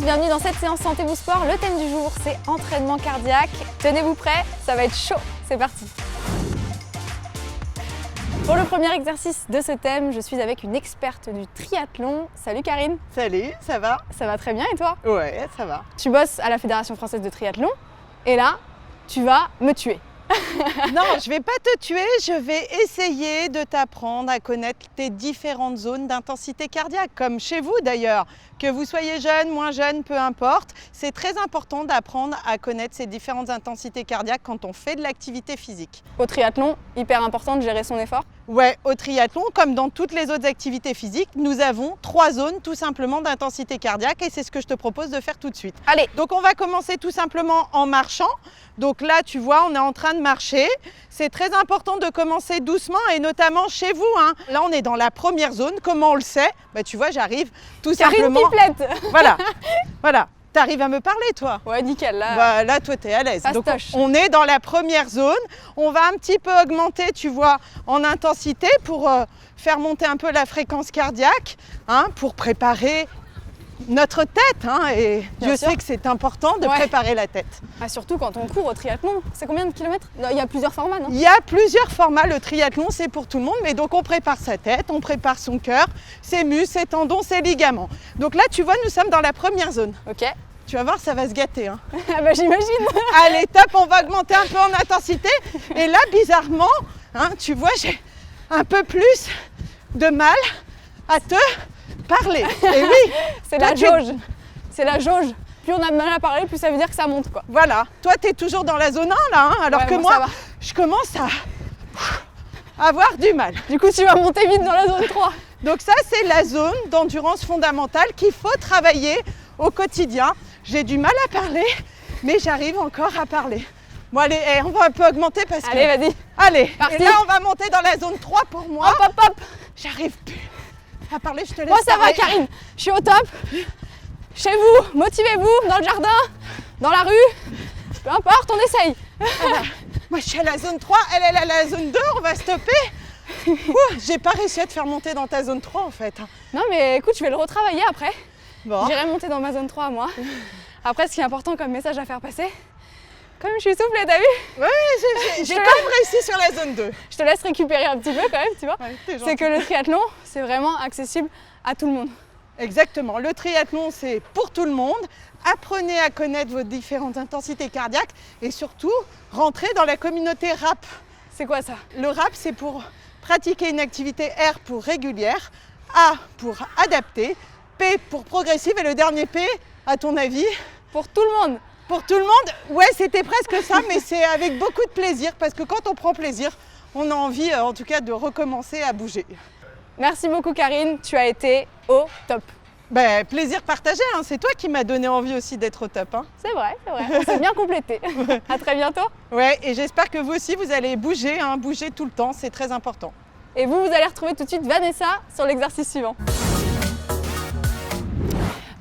bienvenue dans cette séance Santé vous Sport. Le thème du jour, c'est entraînement cardiaque. Tenez-vous prêts, ça va être chaud, c'est parti. Pour le premier exercice de ce thème, je suis avec une experte du triathlon. Salut Karine. Salut, ça va? Ça va très bien et toi? Ouais, ça va. Tu bosses à la Fédération française de triathlon et là, tu vas me tuer. Non, je vais pas te tuer, je vais essayer de t'apprendre à connaître tes différentes zones d'intensité cardiaque, comme chez vous d'ailleurs. Que vous soyez jeune, moins jeune, peu importe, c'est très important d'apprendre à connaître ces différentes intensités cardiaques quand on fait de l'activité physique. Au triathlon, hyper important de gérer son effort. Ouais, au triathlon, comme dans toutes les autres activités physiques, nous avons 3 zones tout simplement d'intensité cardiaque et c'est ce que je te propose de faire tout de suite. Allez. Donc on va commencer tout simplement en marchant. Donc là, tu vois, on est en train de marcher. C'est très important de commencer doucement et notamment chez vous. Là, on est dans la première zone. Comment on le sait? Tu vois, j'arrive tout simplement. Karine Pipelette. Voilà. T'arrives à me parler, toi? Ouais, nickel. Là, là toi, t'es à l'aise. Donc, Fastoche. on est dans la première zone. On va un petit peu augmenter, tu vois, en intensité pour faire monter un peu la fréquence cardiaque, pour préparer notre tête. Et Bien Dieu sûr. sait que c'est important de préparer la tête. Ah, surtout quand on court au triathlon. C'est combien de kilomètres? Il y a plusieurs formats, non? Il y a plusieurs formats. Le triathlon, c'est pour tout le monde. Mais donc, on prépare sa tête, on prépare son cœur, ses muscles, ses tendons, ses ligaments. Donc là, tu vois, nous sommes dans la première zone. Ok. Tu vas voir, ça va se gâter. Ah bah j'imagine. Allez, top, on va augmenter un peu en intensité. Et là, bizarrement, tu vois, j'ai un peu plus de mal à te parler. Et oui, C'est toi, la tu- jauge. C'est la jauge. Plus on a de mal à parler, plus ça veut dire que ça monte, quoi. Voilà, toi, tu es toujours dans la zone 1, là, alors Ouais, que moi, ça moi, va. je commence à avoir du mal. Du coup, tu vas monter vite dans la zone 3. Donc ça, c'est la zone d'endurance fondamentale qu'il faut travailler au quotidien. J'ai du mal à parler, mais j'arrive encore à parler. Bon, allez, on va un peu augmenter parce que... Allez, vas-y. Allez, Parti. et là, on va monter dans la zone 3 pour moi. Hop, hop, hop. J'arrive plus à parler, je te laisse Moi, ça va, parler. Karine. Je suis au top. Chez vous, motivez-vous, dans le jardin, dans la rue. Peu importe, on essaye. Moi, je suis à la zone 3, elle est à la zone 2, on va stopper. J'ai pas réussi à te faire monter dans ta zone 3 en fait. Non, mais écoute, je vais le retravailler après. Bon. J'irai monter dans ma zone 3 à moi. Après, ce qui est important comme message à faire passer, comme je suis souple, t'as vu? Ouais, j'ai Je quand te même réussi sur la zone 2. Je te laisse récupérer un petit peu quand même, tu vois. Ouais, t'es C'est gentil. que le triathlon, c'est vraiment accessible à tout le monde. Exactement, le triathlon c'est pour tout le monde. Apprenez à connaître vos différentes intensités cardiaques et surtout, rentrez dans la communauté RAP. C'est quoi ça? Le RAP c'est pour pratiquer une activité, R pour régulière, A pour adapter, P pour progressive et le dernier P, à ton avis? Pour tout le monde. Pour tout le monde, ouais, c'était presque ça, mais c'est avec beaucoup de plaisir, parce que quand on prend plaisir, on a envie, en tout cas, de recommencer à bouger. Merci beaucoup Karine, tu as été au top. Plaisir partagé, c'est toi qui m'as donné envie aussi d'être au top. C'est vrai, on s'est bien complété. À très bientôt. Ouais, et j'espère que vous aussi, vous allez bouger, bouger tout le temps, c'est très important. Et vous allez retrouver tout de suite Vanessa sur l'exercice suivant.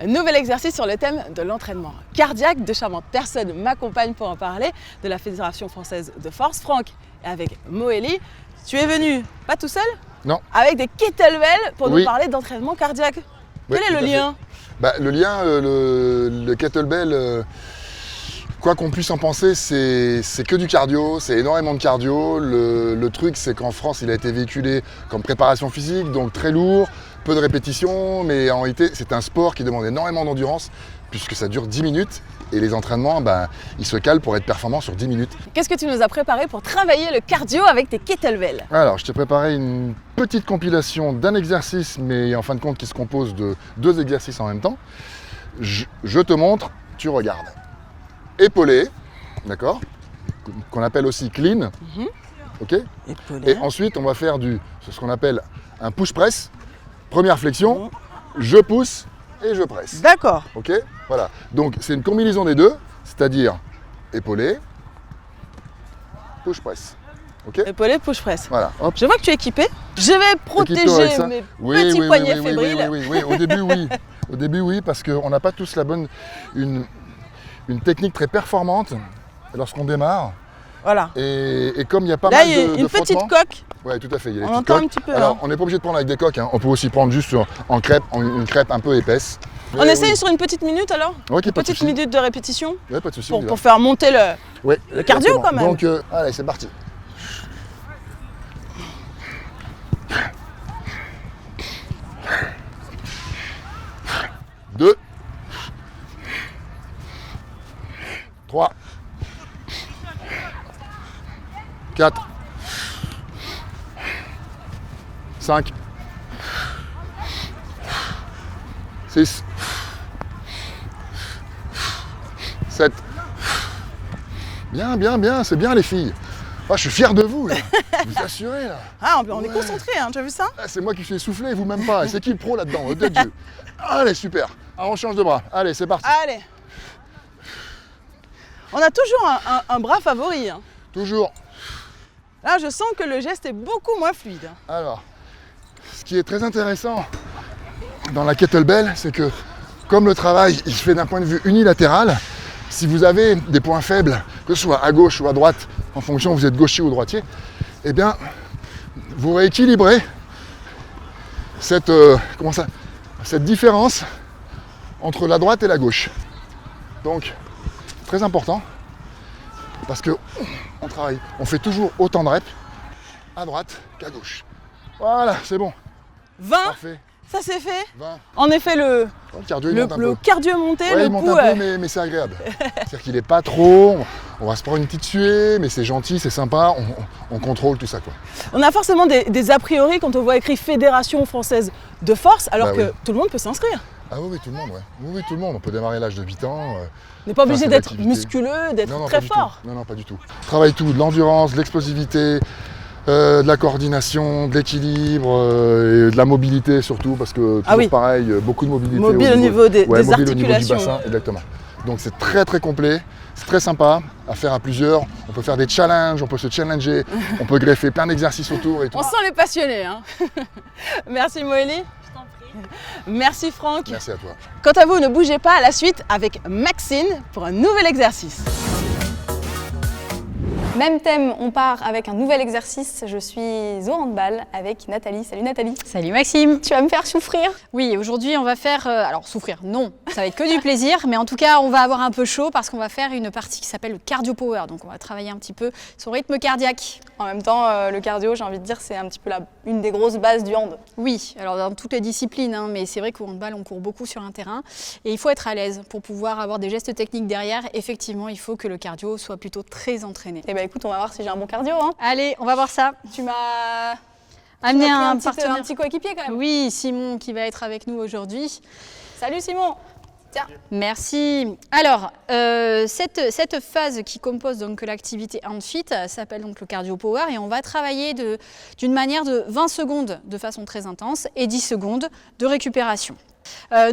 Un nouvel exercice sur le thème de l'entraînement cardiaque. De charmantes personnes m'accompagnent pour en parler, de la Fédération française de force, Franck, et avec Moélie. Tu es venu, pas tout seul? Non. Avec des kettlebells pour Oui. nous parler d'entraînement cardiaque. Oui, Quel est tout le à fait. lien? Le lien, le kettlebell, quoi qu'on puisse en penser, c'est que du cardio, c'est énormément de cardio. Le truc, c'est qu'en France, il a été véhiculé comme préparation physique, donc très lourd, peu de répétitions, mais en réalité, c'est un sport qui demande énormément d'endurance, puisque ça dure 10 minutes, et les entraînements, ils se calent pour être performants sur 10 minutes. Qu'est-ce que tu nous as préparé pour travailler le cardio avec tes kettlebells? Alors, je t'ai préparé une petite compilation d'un exercice, mais en fin de compte, qui se compose de 2 exercices en même temps. Je te montre, tu regardes. Épaulé, d'accord, qu'on appelle aussi clean, ok. Épaulé. Et ensuite, on va faire ce qu'on appelle un push-press. Première flexion, je pousse et je presse. D'accord. Ok, voilà. Donc, c'est une combinaison des deux, c'est-à-dire épaulé, push-press. Ok. Épaulé, push-press. Voilà. Hop. Je vois que tu es équipé. Je vais Équipe-toi avec protéger ça. mes Oui, petits oui, poignets oui, oui, fébriles. oui. Au début, oui. Au début, oui, parce qu'on n'a pas tous une technique très performante lorsqu'on démarre. Voilà. Et comme il y a pas Là, mal il y a de une petite frottements- coque. Ouais, tout à fait. Il y a des On petites entend un coques. petit peu, Alors, hein. on n'est pas obligé de prendre avec des coques. On peut aussi prendre juste en crêpe, une crêpe un peu épaisse. On essaye sur une petite minute alors? Ok, Une pas de petite souci. minute de répétition Ouais, pas de souci. on y va. pour faire monter Ouais, le cardio exactement. quand même. Donc, allez, c'est parti. Deux. 3. 4. 5. 6. 7. Bien, bien, bien, c'est bien les filles. Ah, je suis fier de vous, là. Vous assurez, là. Ah, on est Ouais. concentré, hein, tu as vu ça? Ah, c'est moi qui suis essoufflé, vous même pas. C'est qui le pro là-dedans? Oh, de Dieu. Allez, super. Ah, on change de bras. Allez, c'est parti. Allez. On a toujours un bras favori, hein. Toujours. Là, je sens que le geste est beaucoup moins fluide. Alors, ce qui est très intéressant dans la kettlebell, c'est que comme le travail il se fait d'un point de vue unilatéral, si vous avez des points faibles, que ce soit à gauche ou à droite, en fonction vous êtes gaucher ou droitier, eh bien, vous rééquilibrez cette différence entre la droite et la gauche. Donc, très important, parce que on travaille, on fait toujours autant de reps à droite qu'à gauche. Voilà, c'est bon, 20, parfait. ça c'est fait. 20. En effet, le cardio, il monte un peu. cardio est monté, Ouais, le il monte pouls. un peu, mais c'est agréable. C'est-à-dire qu'il n'est pas trop, on va se prendre une petite suée, mais c'est gentil, c'est sympa, on contrôle tout ça, quoi. On a forcément des a priori quand on voit écrit Fédération française de force, alors Bah que oui. tout le monde peut s'inscrire. Ah oui, tout le monde, ouais. Oui, tout le monde. On peut démarrer à l'âge de 8 ans. On n'est pas obligé c'est d'être l'activité. musculeux, d'être Non, très pas du fort. tout. Non, pas du tout. On travaille tout, de l'endurance, de l'explosivité, de la coordination, de l'équilibre et de la mobilité surtout, parce que toujours oui. pareil, beaucoup de mobilité. Mobile au niveau des mobile au niveau du articulations. bassin, exactement. Donc c'est très très complet, c'est très sympa à faire à plusieurs. On peut faire des challenges, on peut se challenger, on peut greffer plein d'exercices autour et tout. On sent les passionnés. Hein. Merci Moélie. Merci Franck. Merci à toi. Quant à vous, ne bougez pas, à la suite avec Maxine pour un nouvel exercice. Même thème, on part avec un nouvel exercice. Je suis au handball avec Nathalie. Salut Nathalie. Salut Maxime. Tu vas me faire souffrir? Oui, aujourd'hui on va faire, alors souffrir, non, ça va être que du plaisir, mais en tout cas on va avoir un peu chaud parce qu'on va faire une partie qui s'appelle le cardio power, donc on va travailler un petit peu son rythme cardiaque. En même temps, le cardio, j'ai envie de dire, c'est un petit peu une des grosses bases du hand. Oui, alors dans toutes les disciplines, hein, mais c'est vrai qu'au handball on court beaucoup sur un terrain et il faut être à l'aise pour pouvoir avoir des gestes techniques derrière. Effectivement, il faut que le cardio soit plutôt très entraîné. Eh ben écoute, on va voir si j'ai un bon cardio. Hein. Allez, on va voir ça. Tu m'as Amener pris un un partenaire. petit coéquipier quand même. Oui, Simon qui va être avec nous aujourd'hui. Salut Simon. Tiens. Merci. Alors, cette phase qui compose donc l'activité HandFit s'appelle donc le cardio power et on va travailler d'une manière de 20 secondes de façon très intense et 10 secondes de récupération.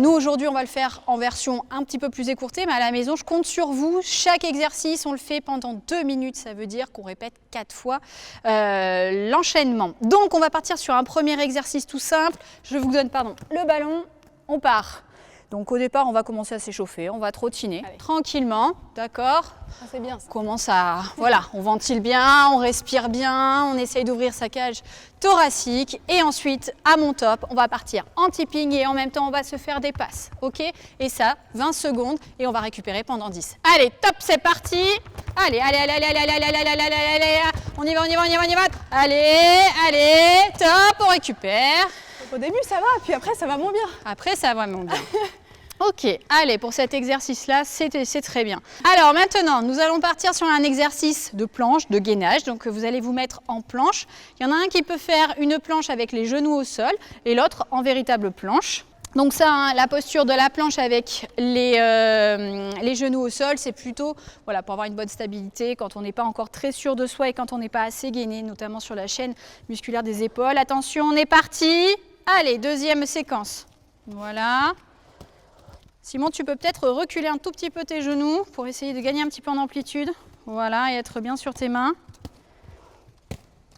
Nous aujourd'hui on va le faire en version un petit peu plus écourtée, mais à la maison je compte sur vous. Chaque exercice on le fait pendant 2 minutes, ça veut dire qu'on répète 4 fois l'enchaînement. Donc on va partir sur un premier exercice tout simple. Je vous donne le ballon, on part. Donc au départ, on va commencer à s'échauffer, on va trottiner tranquillement, d'accord? Ah, c'est bien ça. On commence à, voilà, on ventile bien, on respire bien, on essaye d'ouvrir sa cage thoracique et ensuite, à mon top, on va partir en tipping et en même temps, on va se faire des passes, ok? Et ça, 20 secondes et on va récupérer pendant 10. Allez, top, c'est parti! Allez, on y va, on y va, on y va, on y va! Allez, top, on récupère. Au début ça va, puis après ça va moins bien. Après, ça va vraiment bien. Ok, allez, pour cet exercice-là, c'est très bien. Alors maintenant, nous allons partir sur un exercice de planche, de gainage. Donc vous allez vous mettre en planche. Il y en a un qui peut faire une planche avec les genoux au sol et l'autre en véritable planche. Donc ça, hein, la posture de la planche avec les genoux au sol, c'est plutôt voilà, pour avoir une bonne stabilité quand on n'est pas encore très sûr de soi et quand on n'est pas assez gainé, notamment sur la chaîne musculaire des épaules. Attention, on est parti. Allez, deuxième séquence. Voilà. Simon, tu peux peut-être reculer un tout petit peu tes genoux pour essayer de gagner un petit peu en amplitude. Voilà, et être bien sur tes mains.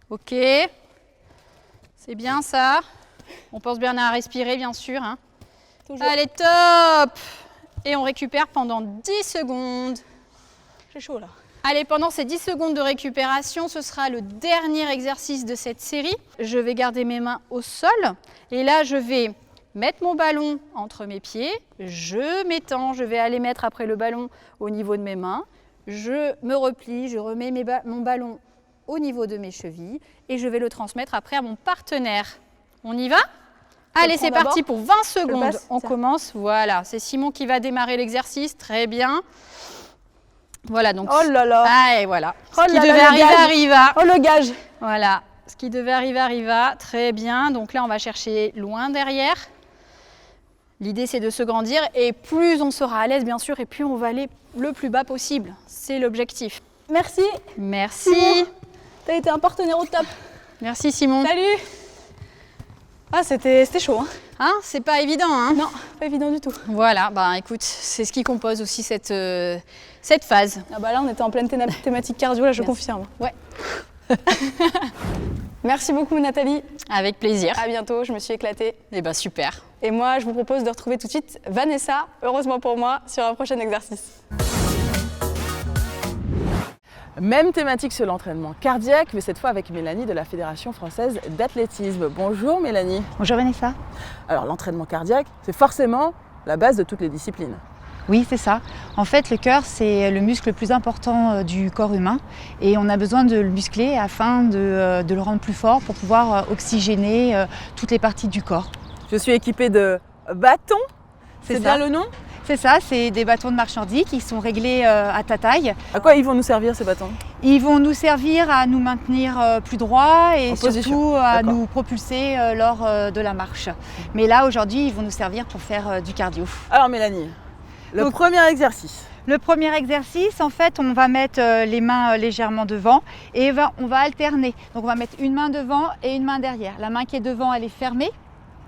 Ok. C'est bien ça. On pense bien à respirer, bien sûr. Hein. Toujours. Allez, top! Et on récupère pendant 10 secondes. J'ai chaud là. Allez, pendant ces 10 secondes de récupération, ce sera le dernier exercice de cette série. Je vais garder mes mains au sol et là, je vais mettre mon ballon entre mes pieds, je m'étends, je vais aller mettre après le ballon au niveau de mes mains, je me replie, je remets mon ballon au niveau de mes chevilles et je vais le transmettre après à mon partenaire. On y va? Allez, c'est parti pour 20 secondes. On commence. Voilà, c'est Simon qui va démarrer l'exercice. Très bien. Voilà, donc. Oh là là. Ah, et voilà. Oh Ce qui là là, devait le arriver gage. arriva. Oh le gage. Voilà, ce qui devait arriver arriva. Très bien. Donc là, on va chercher loin derrière. L'idée, c'est de se grandir et plus on sera à l'aise, bien sûr, et plus on va aller le plus bas possible. C'est l'objectif. Merci. Merci. Tu as été un partenaire au top. Merci Simon. Salut. Ah, c'était chaud. Hein. Hein, c'est pas évident, hein? Non, pas évident du tout. Voilà, bah écoute, c'est ce qui compose aussi cette phase. Ah bah là, on était en pleine thématique cardio, là, je Merci. confirme. Ouais. Merci beaucoup Nathalie. Avec plaisir. À bientôt, je me suis éclatée. Et bah super. Et moi, je vous propose de retrouver tout de suite Vanessa, heureusement pour moi, sur un prochain exercice. Même thématique sur l'entraînement cardiaque, mais cette fois avec Mélanie de la Fédération française d'athlétisme. Bonjour Mélanie. Bonjour Vanessa. Alors l'entraînement cardiaque, c'est forcément la base de toutes les disciplines. Oui, c'est ça. En fait, le cœur, c'est le muscle le plus important du corps humain et on a besoin de le muscler afin de le rendre plus fort pour pouvoir oxygéner toutes les parties du corps. Je suis équipée de bâtons, c'est bien ça. le nom? C'est ça, c'est des bâtons de marche nordique qui sont réglés à ta taille. À quoi ils vont nous servir ces bâtons? Ils vont nous servir à nous maintenir plus droit et En position. surtout à D'accord. nous propulser lors de la marche. Mais là, aujourd'hui, ils vont nous servir pour faire du cardio. Alors Mélanie, le premier exercice. Le premier exercice, en fait, on va mettre les mains légèrement devant et on va alterner. Donc on va mettre une main devant et une main derrière. La main qui est devant, elle est fermée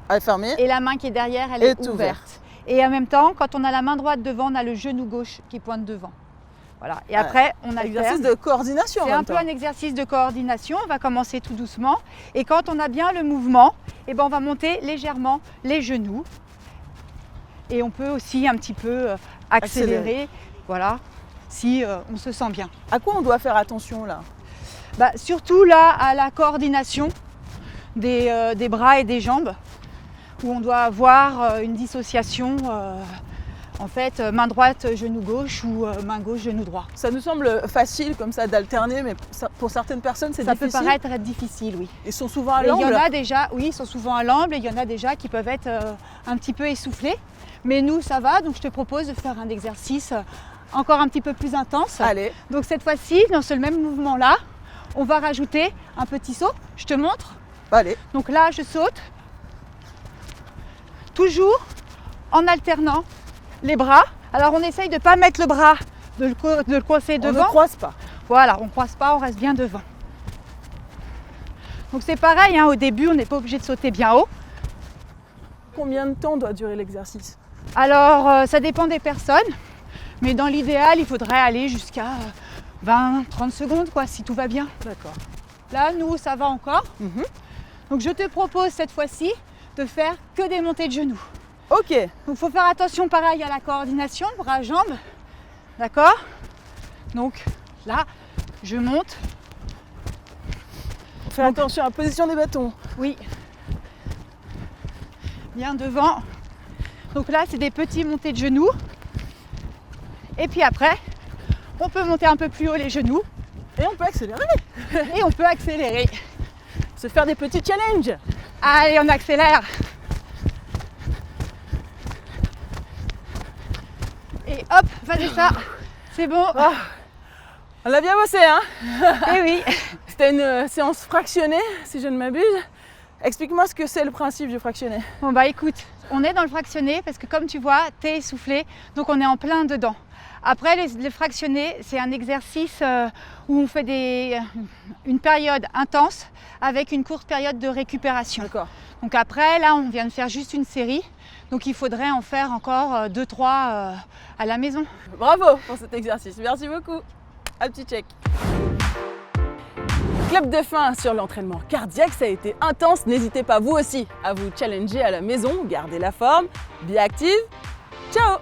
À fermer. et la main qui est derrière, elle est ouverte. Et en même temps, quand on a la main droite devant, on a le genou gauche qui pointe devant. Voilà. Et après, on alterne. Exercice de coordination en C'est même un peu temps. un exercice de coordination. On va commencer tout doucement. Et quand on a bien le mouvement, eh ben, on va monter légèrement les genoux. Et on peut aussi un petit peu accélérer. Voilà, si on se sent bien. À quoi on doit faire attention là? Bah, surtout là, à la coordination des bras et des jambes, où on doit avoir une dissociation, en fait, main droite, genou gauche ou main gauche, genou droit. Ça nous semble facile comme ça d'alterner, mais pour certaines personnes c'est Ça difficile. peut paraître être difficile, oui. Ils sont souvent à Et il y l'angle. en a déjà, oui, ils sont souvent à l'angle et il y en a déjà qui peuvent être un petit peu essoufflés. Mais nous, ça va, donc je te propose de faire un exercice encore un petit peu plus intense. Allez, Donc cette fois-ci, dans ce même mouvement-là, on va rajouter un petit saut. Je te montre. allez. Donc là, je saute. Toujours en alternant les bras. Alors on essaye de ne pas mettre le bras, de le coincer On devant. ne croise pas. Voilà, on ne croise pas, on reste bien devant. Donc c'est pareil, hein, au début, on n'est pas obligé de sauter bien haut. Combien de temps doit durer l'exercice? Alors ça dépend des personnes, mais dans l'idéal, il faudrait aller jusqu'à 20-30 secondes, quoi, si tout va bien. D'accord. Là, nous, ça va encore. Donc je te propose cette fois-ci de faire que des montées de genoux. Ok. Donc il faut faire attention pareil à la coordination, bras-jambes. D'accord? Donc là, je monte. Fais attention à la position des bâtons. Oui. Bien devant. Donc là, c'est des petits montées de genoux. Et puis après, on peut monter un peu plus haut les genoux Et on peut accélérer. et on peut accélérer. Se faire des petits challenges. Allez, on accélère. Et hop, Vanessa, c'est bon. On a bien bossé, hein? Et oui. C'était une séance fractionnée, si je ne m'abuse. Explique-moi ce que c'est le principe du fractionné. Bon bah écoute, on est dans le fractionné parce que comme tu vois, t'es essoufflé, donc on est en plein dedans. Après, les fractionnés, c'est un exercice où on fait une période intense avec une courte période de récupération. D'accord. Donc après, là, on vient de faire juste une série. Donc il faudrait en faire encore 2-3 à la maison. Bravo pour cet exercice. Merci beaucoup. Un petit check. Clap de fin sur l'entraînement cardiaque, ça a été intense. N'hésitez pas vous aussi à vous challenger à la maison, gardez la forme, bien active. Ciao!